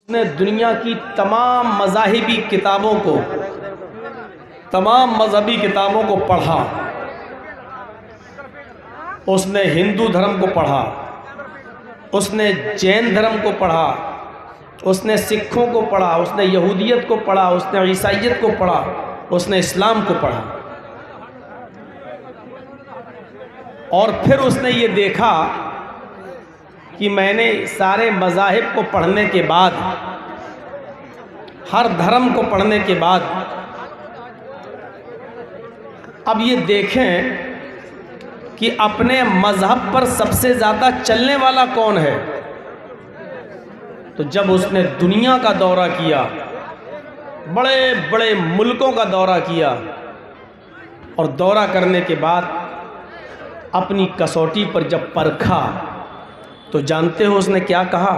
उसने दुनिया की तमाम मज़ाहिबी किताबों को, तमाम मजहबी किताबों को पढ़ा। उसने हिंदू धर्म को पढ़ा, उसने जैन धर्म को पढ़ा, उसने सिखों को पढ़ा, उसने यहूदियत को पढ़ा, उसने ईसाइयत को पढ़ा, उसने इस्लाम को पढ़ा। और फिर उसने ये देखा कि मैंने सारे मज़ाहिब को पढ़ने के बाद, हर धर्म को पढ़ने के बाद, अब ये देखें कि अपने मज़हब पर सबसे ज़्यादा चलने वाला कौन है। तो जब उसने दुनिया का दौरा किया, बड़े बड़े मुल्कों का दौरा किया, और दौरा करने के बाद अपनी कसौटी पर जब परखा, तो जानते हो उसने क्या कहा?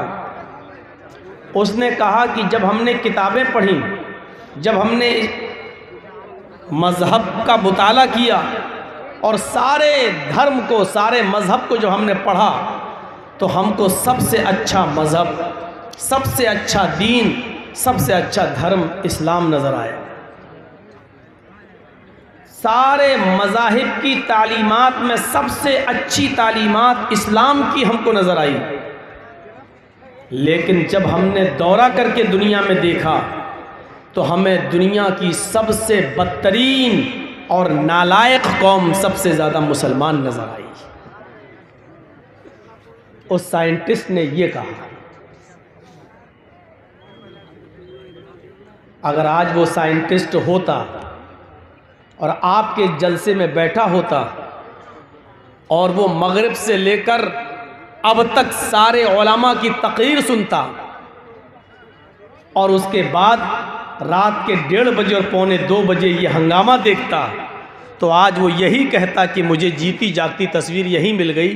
उसने कहा कि जब हमने किताबें पढ़ी, जब हमने मज़हब का मुताला किया और सारे धर्म को, सारे मज़हब को जो हमने पढ़ा, तो हमको सबसे अच्छा मज़हब, सबसे अच्छा दीन, सबसे अच्छा धर्म इस्लाम नज़र आया। सारे मज़ाहिब की तालीमात में सबसे अच्छी तालीमात इस्लाम की हमको नज़र आई। लेकिन जब हमने दौरा करके दुनिया में देखा, तो हमें दुनिया की सबसे बदतरीन और नालायक कौम सबसे ज़्यादा मुसलमान नज़र आई। उस साइंटिस्ट ने ये कहा। अगर आज वो साइंटिस्ट होता और आपके जलसे में बैठा होता और वो मगरिब से लेकर अब तक सारे उलमा की तकरीर सुनता, और उसके बाद रात के 1:30 बजे और 1:45 बजे ये हंगामा देखता, तो आज वो यही कहता कि मुझे जीती जागती तस्वीर यही मिल गई।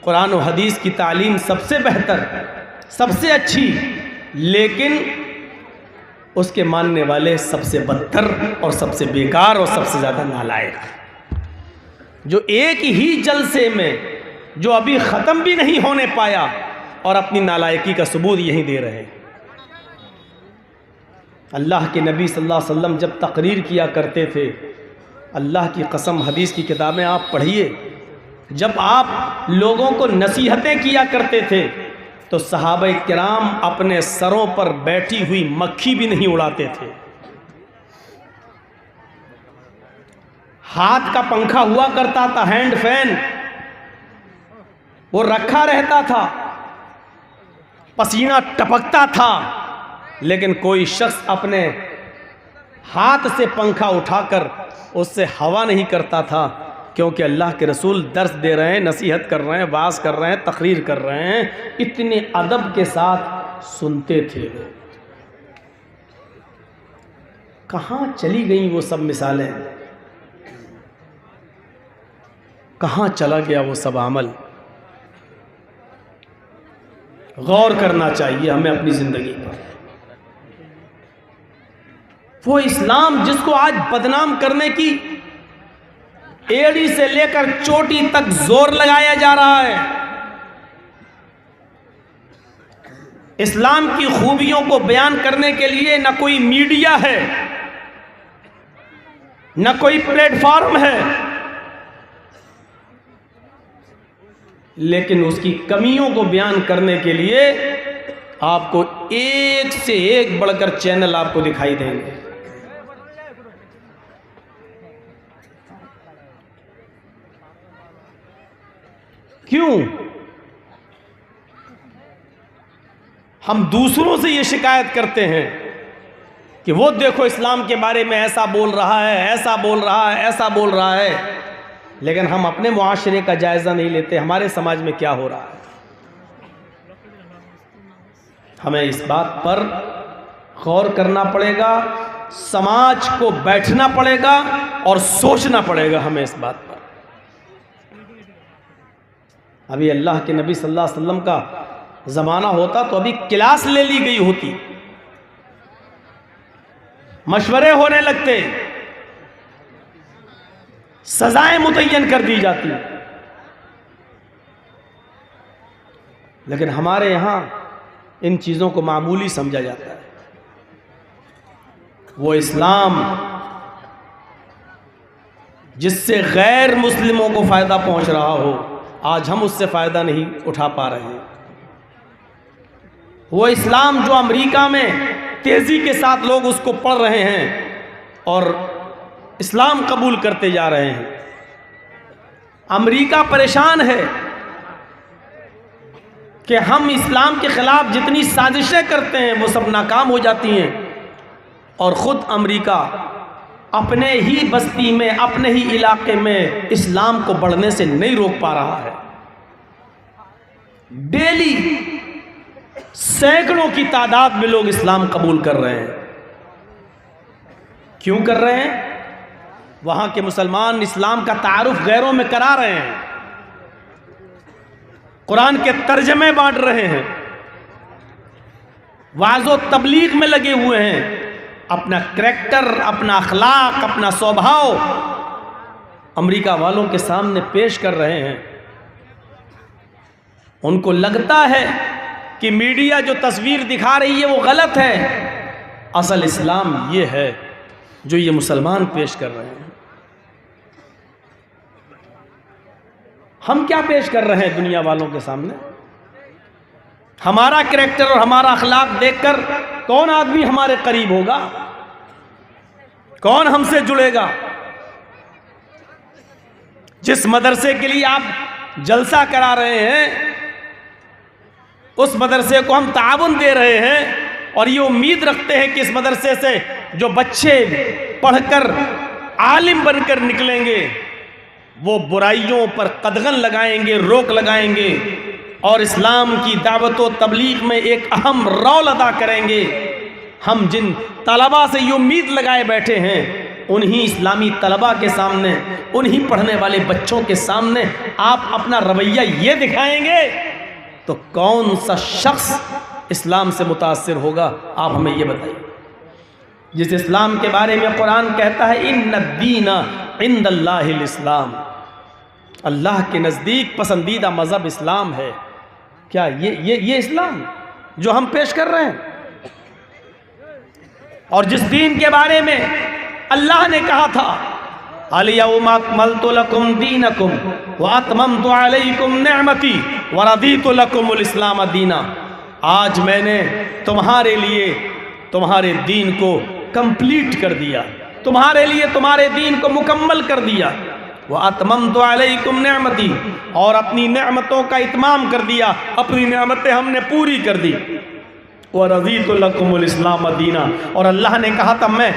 कुरान और हदीस की तालीम सबसे बेहतर, सबसे अच्छी, लेकिन उसके मानने वाले सबसे बदतर और सबसे बेकार और सबसे ज़्यादा नालायक, जो एक ही जलसे में, जो अभी ख़त्म भी नहीं होने पाया, और अपनी नालायकी का सबूत यही दे रहे हैं। अल्लाह के नबी सल्लल्लाहु अलैहि वसल्लम जब तकरीर किया करते थे, अल्लाह की कसम हदीस की किताबें आप पढ़िए, जब आप लोगों को नसीहतें किया करते थे, तो सहाबा किराम अपने सरों पर बैठी हुई मक्खी भी नहीं उड़ाते थे। हाथ का पंखा हुआ करता था, हैंड फैन, वो रखा रहता था, पसीना टपकता था, लेकिन कोई शख्स अपने हाथ से पंखा उठाकर उससे हवा नहीं करता था, क्योंकि अल्लाह के रसूल दर्स दे रहे हैं, नसीहत कर रहे हैं, वाज कर रहे हैं, तकरीर कर रहे हैं। इतने अदब के साथ सुनते थे। कहाँ चली गई वो सब मिसालें? कहाँ चला गया वो सब अमल? गौर करना चाहिए हमें अपनी ज़िंदगी पर। वो इस्लाम जिसको आज बदनाम करने की एड़ी से लेकर चोटी तक जोर लगाया जा रहा है, इस्लाम की खूबियों को बयान करने के लिए न कोई मीडिया है, न कोई प्लेटफॉर्म है, लेकिन उसकी कमियों को बयान करने के लिए आपको एक से एक बढ़कर चैनल आपको दिखाई देंगे। क्यों? हम दूसरों से ये शिकायत करते हैं कि वो देखो इस्लाम के बारे में ऐसा बोल रहा है, ऐसा बोल रहा है, ऐसा बोल रहा है, लेकिन हम अपने मुआशरे का जायज़ा नहीं लेते, हमारे समाज में क्या हो रहा है। हमें इस बात पर गौर करना पड़ेगा, समाज को बैठना पड़ेगा और सोचना पड़ेगा हमें इस बात पर। अभी अल्लाह के नबी सल्लल्लाहु अलैहि वसल्लम का ज़माना होता तो अभी क्लास ले ली गई होती, मशवरे होने लगते, सजाएं मुतय्यन कर दी जाती। लेकिन हमारे यहाँ इन चीज़ों को मामूली समझा जाता है। वो इस्लाम जिससे गैर मुस्लिमों को फ़ायदा पहुंच रहा हो, आज हम उससे फ़ायदा नहीं उठा पा रहे हैं। वो इस्लाम जो अमेरिका में तेज़ी के साथ लोग उसको पढ़ रहे हैं और इस्लाम कबूल करते जा रहे हैं। अमेरिका परेशान है कि हम इस्लाम के ख़िलाफ़ जितनी साजिशें करते हैं वो सब नाकाम हो जाती हैं, और ख़ुद अमेरिका अपने ही बस्ती में, अपने ही इलाके में इस्लाम को बढ़ने से नहीं रोक पा रहा है। डेली सैकड़ों की तादाद में लोग इस्लाम कबूल कर रहे हैं। क्यों कर रहे हैं? वहाँ के मुसलमान इस्लाम का तारुफ गैरों में करा रहे हैं, कुरान के तर्जमे बांट रहे हैं, वाज़ो तबलीग में लगे हुए हैं, अपना करैक्टर, अपना अखलाक, अपना स्वभाव अमेरिका वालों के सामने पेश कर रहे हैं। उनको लगता है कि मीडिया जो तस्वीर दिखा रही है वो गलत है, असल इस्लाम ये है जो ये मुसलमान पेश कर रहे हैं। हम क्या पेश कर रहे हैं दुनिया वालों के सामने? हमारा करैक्टर और हमारा अखलाक देखकर कौन आदमी हमारे करीब होगा? कौन हमसे जुड़ेगा? जिस मदरसे के लिए आप जलसा करा रहे हैं, उस मदरसे को हम ताउन दे रहे हैं और ये उम्मीद रखते हैं कि इस मदरसे से जो बच्चे पढ़कर आलिम बनकर निकलेंगे वो बुराइयों पर कदगन लगाएंगे, रोक लगाएंगे और इस्लाम की दावत व तबलीग में एक अहम रोल अदा करेंगे। हम जिन तलबा से ये उम्मीद लगाए बैठे हैं, उन्हीं इस्लामी तलबा के सामने, उन्हीं पढ़ने वाले बच्चों के सामने आप अपना रवैया ये दिखाएंगे तो कौन सा शख्स इस्लाम से मुतासिर होगा? आप हमें ये बताइए। जिस इस्लाम के बारे में कुरान कहता है इन्नद्दीना इंदल्लाहिल इस्लाम, अल्लाह के नज़दीक पसंदीदा मज़हब इस्लाम है। क्या ये इस्लाम जो हम पेश कर रहे हैं? और जिस दीन के बारे में अल्लाह ने कहा था अल-यौमा अकमलतु लकुम दीनकुम व अतममतु अलैकुम निअमती व रदीतु लकुमुल इस्लाम दीना, आज मैंने तुम्हारे लिए तुम्हारे दीन को कंप्लीट कर दिया, तुम्हारे लिए तुम्हारे दीन को मुकम्मल कर दिया। व अतममतु अलैकुम निअमती, और अपनी नेमतों का इत्माम कर दिया, अपनी नेमतें हमने पूरी कर दी। व रज़ीतु लकुमुल इस्लाम दीना, और अल्लाह ने कहा था मैं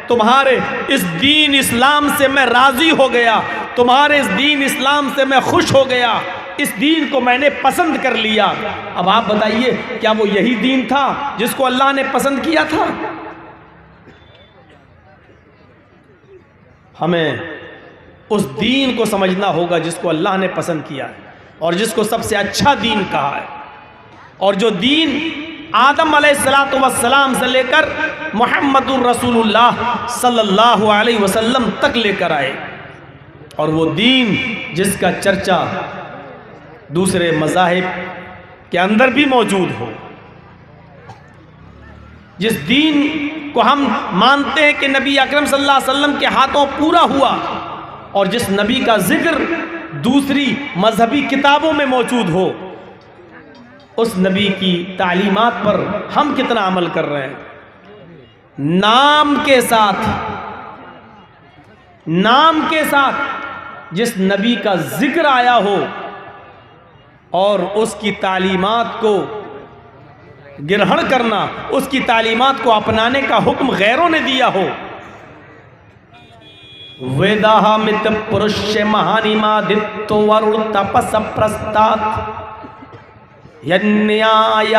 तुम्हारे इस दीन इस्लाम से मैं राज़ी हो गया, तुम्हारे इस दीन इस्लाम से मैं खुश हो गया, इस दीन को मैंने पसंद कर लिया। अब आप बताइए, क्या वो यही दीन था जिसको अल्लाह ने पसंद किया था? हमें उस दीन को समझना होगा जिसको अल्लाह ने पसंद किया है और जिसको सबसे अच्छा दीन कहा है, और जो दीन आदम अलैहिस्सलातु वस्सलाम से लेकर मुहम्मदुर रसूलुल्लाह सल्लल्लाहु अलैहि वसल्लम तक लेकर आए, और वो दीन जिसका चर्चा दूसरे मज़ाहिब के अंदर भी मौजूद हो, जिस दीन को हम मानते हैं कि नबी अकरम सल्लल्लाहु अलैहि वसल्लम के हाथों पूरा हुआ, और जिस नबी का जिक्र दूसरी मजहबी किताबों में मौजूद हो, उस नबी की तालीमात पर हम कितना अमल कर रहे हैं? नाम के साथ जिस नबी का जिक्र आया हो और उसकी तालीमात को ग्रहण करना, उसकी तालीमात को अपनाने का हुक्म गैरों ने दिया हो। वेदाहमित पुरुष महानिमादित्य वरुण तपस प्रस्तात् यन्याय,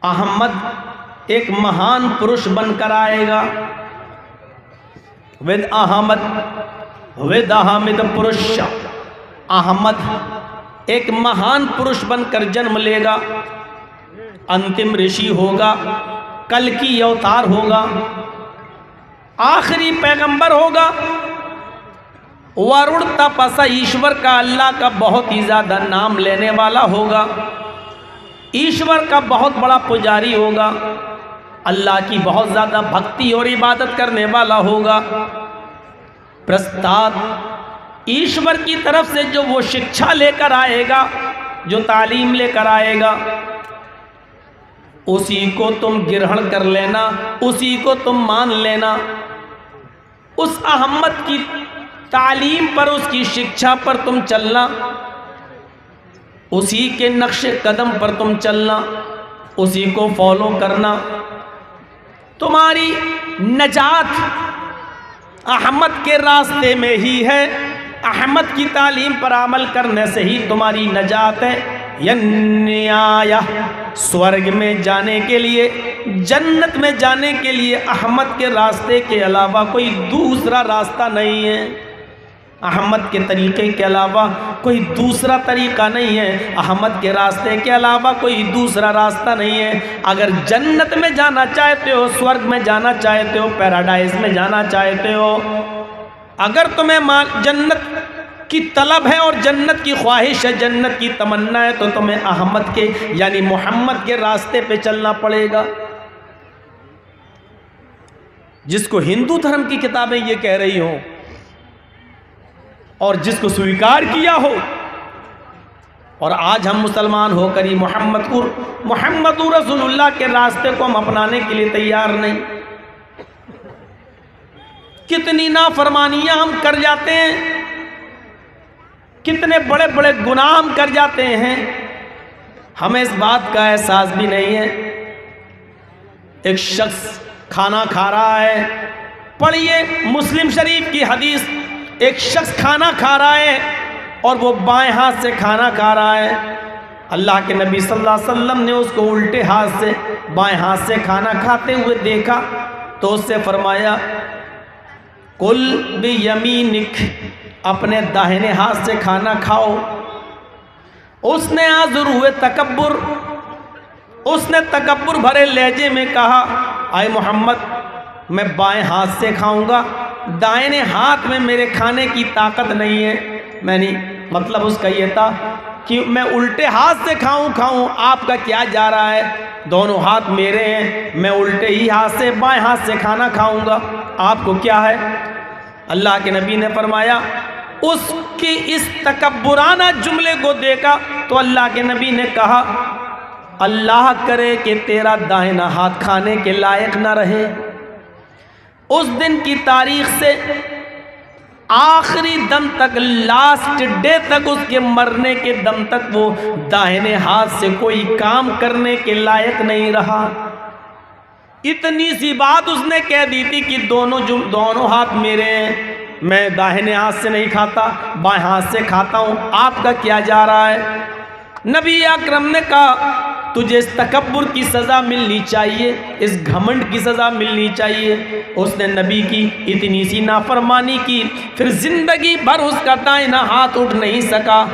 अहमद एक महान पुरुष बनकर आएगा। वेद अहमद पुरुष, अहमद एक महान पुरुष बनकर जन्म लेगा, अंतिम ऋषि होगा, कल की अवतार होगा, आखिरी पैगंबर होगा। वरुण तपसा, ईश्वर का, अल्लाह का बहुत ही ज़्यादा नाम लेने वाला होगा, ईश्वर का बहुत बड़ा पुजारी होगा, अल्लाह की बहुत ज़्यादा भक्ति और इबादत करने वाला होगा। प्रस्ताद, ईश्वर की तरफ से जो वो शिक्षा लेकर आएगा, जो तालीम लेकर आएगा, उसी को तुम ग्रहण कर लेना, उसी को तुम मान लेना। उस अहम्मद की तालीम पर, उसकी शिक्षा पर तुम चलना, उसी के नक्शे कदम पर तुम चलना, उसी को फॉलो करना। तुम्हारी नजात अहमद के रास्ते में ही है, अहमद की तालीम पर अमल करने से ही तुम्हारी नजात है। यन्याय, स्वर्ग में जाने के लिए, जन्नत में जाने के लिए अहमद के रास्ते के अलावा कोई दूसरा रास्ता नहीं है। अहमद के तरीक़े के अलावा कोई दूसरा तरीक़ा नहीं है, अहमद के रास्ते के अलावा कोई दूसरा रास्ता नहीं है। अगर जन्नत में जाना चाहते हो, स्वर्ग में जाना चाहते हो, पैराडाइज में जाना चाहते हो, अगर तुम्हें जन्नत की तलब है और जन्नत की ख्वाहिश है, जन्नत की तमन्ना है, तो तुम्हें अहमद के यानी मोहम्मद के रास्ते पे चलना पड़ेगा। जिसको हिंदू धर्म की किताबें ये कह रही हो और जिसको स्वीकार किया हो, और आज हम मुसलमान होकर ही मोहम्मद रसूलुल्लाह के रास्ते को हम अपनाने के लिए तैयार नहीं। कितनी नाफरमानियां हम कर जाते हैं, कितने बड़े बड़े गुनाह हम कर जाते हैं, हमें इस बात का एहसास भी नहीं है। एक शख्स खाना खा रहा है, पढ़िए मुस्लिम शरीफ की हदीस, एक शख्स खाना खा रहा है और वो बाएं हाथ से खाना खा रहा है। अल्लाह के नबी सल्लल्लाहु अलैहि वसल्लम ने उसको उल्टे हाथ से, बाएं हाथ से खाना खाते हुए देखा तो उससे फरमाया, कुल भी यमीनिक, अपने दाहिने हाथ से खाना खाओ। उसने आज़ुर हुए तकब्बुर, उसने तकब्बुर भरे लहजे में कहा, आए मोहम्मद, मैं बाएं हाथ से खाऊंगा, दाहिने हाथ में मेरे खाने की ताकत नहीं है। मैंने मतलब उसका ये था कि मैं उल्टे हाथ से खाऊं, आपका क्या जा रहा है, दोनों हाथ मेरे हैं, मैं उल्टे ही हाथ से, बाएं हाथ से खाना खाऊंगा, आपको क्या है। अल्लाह के नबी ने फरमाया, उसकी इस तकब्बुराना जुमले को देखा तो अल्लाह के नबी ने कहा, अल्लाह करे कि तेरा दाहिना हाथ खाने के लायक ना रहे। उस दिन की तारीख से आखिरी दम तक, लास्ट डे तक, उसके मरने के दम तक वो दाहिने हाथ से कोई काम करने के लायक नहीं रहा। इतनी सी बात उसने कह दी थी कि दोनों हाथ मेरे हैं, मैं दाहिने हाथ से नहीं खाता, बाएं हाथ से खाता हूँ, आपका क्या जा रहा है। नबी अकरम ने कहा, तुझे इस तकब्बुर की सज़ा मिलनी चाहिए, इस घमंड की सज़ा मिलनी चाहिए। उसने नबी की इतनी सी नाफरमानी की, फिर ज़िंदगी भर उसका दाहिना हाथ उठ नहीं सका।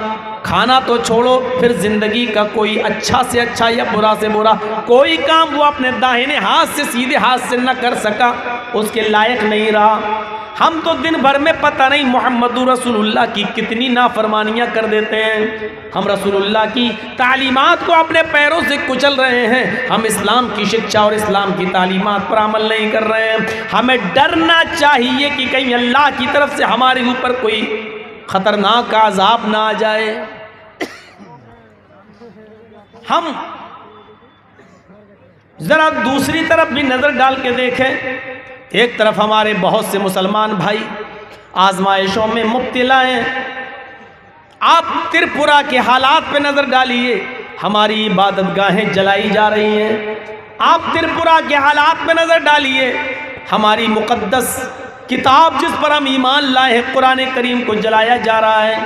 खाना तो छोड़ो, फिर ज़िंदगी का कोई अच्छा से अच्छा या बुरा से बुरा कोई काम वो अपने दाहिने हाथ से, सीधे हाथ से न कर सका, उसके लायक नहीं रहा। हम तो दिन भर में पता नहीं मोहम्मद रसूलुल्लाह की कितनी नाफरमानियां कर देते हैं। हम रसूलुल्लाह की तालीमात को अपने पैरों से कुचल रहे हैं, हम इस्लाम की शिक्षा और इस्लाम की तालीमात पर अमल नहीं कर रहे हैं। हमें डरना चाहिए कि कहीं अल्लाह की तरफ से हमारे ऊपर कोई खतरनाक अज़ाब ना आ जाए। हम जरा दूसरी तरफ भी नजर डाल के देखें। एक तरफ हमारे बहुत से मुसलमान भाई आजमाइशों में मुब्तला हैं। आप त्रिपुरा के हालात पे नजर डालिए, हमारी इबादत गाहें जलाई जा रही हैं। आप त्रिपुरा के हालात पे नजर डालिए, हमारी मुक़द्दस किताब जिस पर हम ईमान लाए हैं, कुरान करीम को जलाया जा रहा है।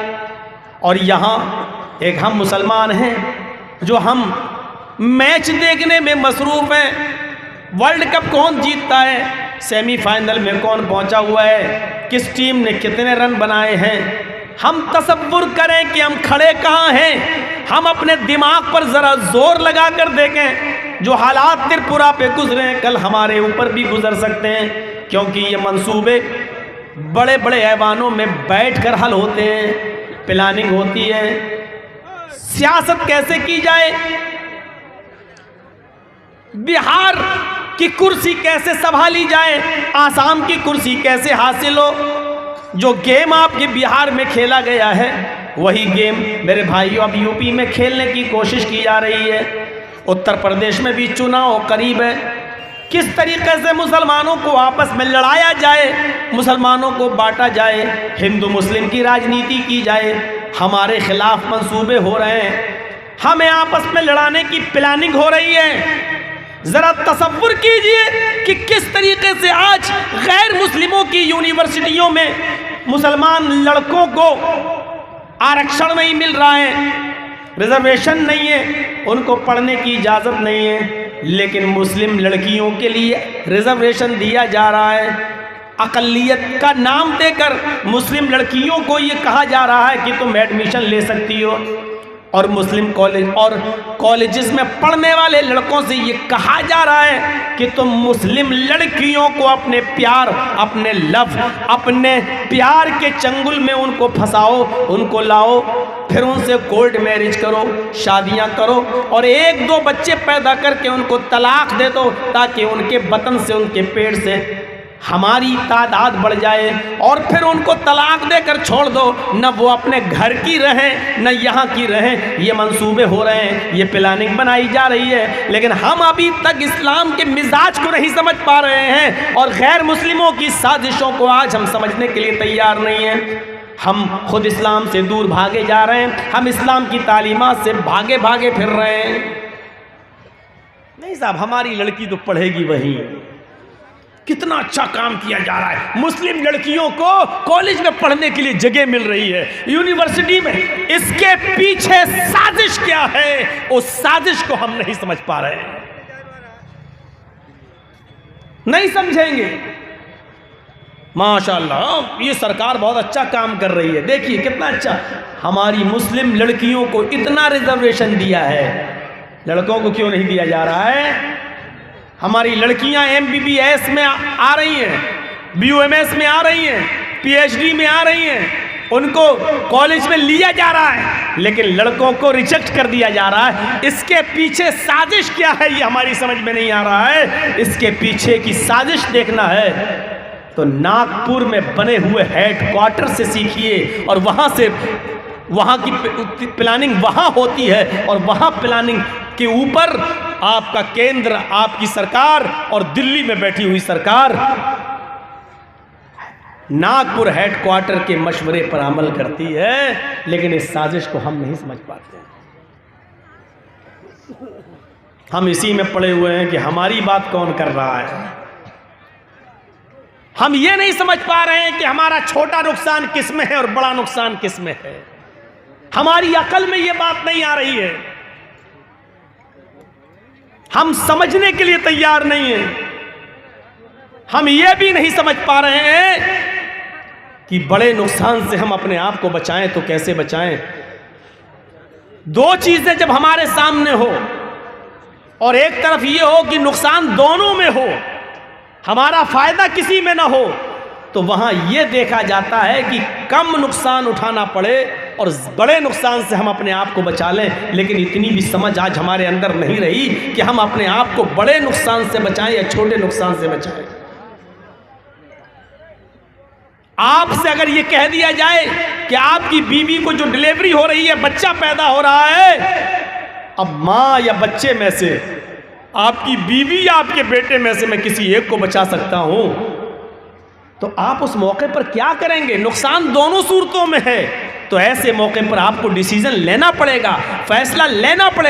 और यहाँ एक हम मुसलमान हैं जो हम मैच देखने में मसरूफ़ हैं। वर्ल्ड कप कौन जीतता है, सेमीफाइनल में कौन पहुंचा हुआ है, किस टीम ने कितने रन बनाए हैं, हम तसव्वुर करें कि हम खड़े कहाँ हैं। हम अपने दिमाग पर ज़रा जोर लगा कर देखें, जो हालात त्रिपुरा पे गुजरे हैं कल हमारे ऊपर भी गुजर सकते हैं, क्योंकि ये मंसूबे बड़े बड़े ऐवानों में बैठकर हल होते हैं, प्लानिंग होती है। सियासत कैसे की जाए, बिहार की कुर्सी कैसे संभाली जाए, आसाम की कुर्सी कैसे हासिल हो। जो गेम आपके बिहार में खेला गया है वही गेम मेरे भाइयों अब यूपी में खेलने की कोशिश की जा रही है। उत्तर प्रदेश में भी चुनाव करीब है। किस तरीके से मुसलमानों को आपस में लड़ाया जाए, मुसलमानों को बांटा जाए, हिंदू मुस्लिम की राजनीति की जाए, हमारे खिलाफ मंसूबे हो रहे हैं, हमें आपस में लड़ाने की प्लानिंग हो रही है। जरा तसव्वुर कीजिए कि किस तरीके से आज गैर मुस्लिमों की यूनिवर्सिटियों में मुसलमान लड़कों को आरक्षण नहीं मिल रहा है, रिजर्वेशन नहीं है, उनको पढ़ने की इजाज़त नहीं है, लेकिन मुस्लिम लड़कियों के लिए रिजर्वेशन दिया जा रहा है। अक़लियत का नाम देकर मुस्लिम लड़कियों को ये कहा जा रहा है कि तुम एडमिशन ले सकती हो, और मुस्लिम कॉलेज और कॉलेजेस में पढ़ने वाले लड़कों से ये कहा जा रहा है कि तुम मुस्लिम लड़कियों को अपने प्यार, अपने लव, अपने प्यार के चंगुल में उनको फंसाओ, उनको लाओ, फिर उनसे कोर्ट मैरिज करो, शादियां करो और 1-2 बच्चे पैदा करके उनको तलाक दे दो, ताकि उनके बतन से, उनके पेट से हमारी तादाद बढ़ जाए, और फिर उनको तलाक देकर छोड़ दो, न वो अपने घर की रहें न यहाँ की रहें। ये मंसूबे हो रहे हैं, ये प्लानिंग बनाई जा रही है, लेकिन हम अभी तक इस्लाम के मिजाज को नहीं समझ पा रहे हैं और गैर मुस्लिमों की साजिशों को आज हम समझने के लिए तैयार नहीं हैं। हम खुद इस्लाम से दूर भागे जा रहे हैं, हम इस्लाम की तालीमात से भागे भागे फिर रहे हैं। नहीं साहब, हमारी लड़की तो पढ़ेगी वहीं। कितना अच्छा काम किया जा रहा है, मुस्लिम लड़कियों को कॉलेज में पढ़ने के लिए जगह मिल रही है, यूनिवर्सिटी में। इसके पीछे साजिश क्या है, उस साजिश को हम नहीं समझ पा रहे हैं, नहीं समझेंगे। माशाल्लाह, ये सरकार बहुत अच्छा काम कर रही है, देखिए कितना अच्छा। हमारी मुस्लिम लड़कियों को इतना रिजर्वेशन दिया है, लड़कों को क्यों नहीं दिया जा रहा है? हमारी लड़कियां MBBS में आ रही हैं, BUMS में आ रही हैं, PhD में आ रही हैं, उनको कॉलेज में लिया जा रहा है, लेकिन लड़कों को रिजेक्ट कर दिया जा रहा है। इसके पीछे साजिश क्या है, ये हमारी समझ में नहीं आ रहा है। इसके पीछे की साजिश देखना है तो नागपुर में बने हुए हेडक्वार्टर से सीखिए, और वहाँ की प्लानिंग वहाँ होती है, और वहाँ प्लानिंग के ऊपर आपका केंद्र, आपकी सरकार और दिल्ली में बैठी हुई सरकार नागपुर हेडक्वार्टर के मशवरे पर अमल करती है, लेकिन इस साजिश को हम नहीं समझ पाते हैं। हम इसी में पड़े हुए हैं कि हमारी बात कौन कर रहा है। हम ये नहीं समझ पा रहे हैं कि हमारा छोटा नुकसान किस में है और बड़ा नुकसान किस में है। हमारी अकल में ये बात नहीं आ रही है, हम समझने के लिए तैयार नहीं हैं। हम ये भी नहीं समझ पा रहे हैं कि बड़े नुकसान से हम अपने आप को बचाएं तो कैसे बचाएं। 2 चीजें जब हमारे सामने हो और एक तरफ ये हो कि नुकसान दोनों में हो, हमारा फायदा किसी में ना हो, तो वहां यह देखा जाता है कि कम नुकसान उठाना पड़े और बड़े नुकसान से हम अपने आप को बचा लें। लेकिन इतनी भी समझ आज हमारे अंदर नहीं रही कि हम अपने आप को बड़े नुकसान से बचाएं या छोटे नुकसान से बचाएं। आपसे अगर ये कह दिया जाए कि आपकी बीवी को जो डिलीवरी हो रही है, बच्चा पैदा हो रहा है, अब माँ या बच्चे में से आपकी बीवी या आपके बेटे में से मैं किसी एक को बचा सकता हूं, तो आप उस मौके पर क्या करेंगे? नुकसान दोनों सूरतों में है, तो ऐसे मौके पर आपको डिसीजन लेना पड़ेगा, फैसला लेना पड़ेगा।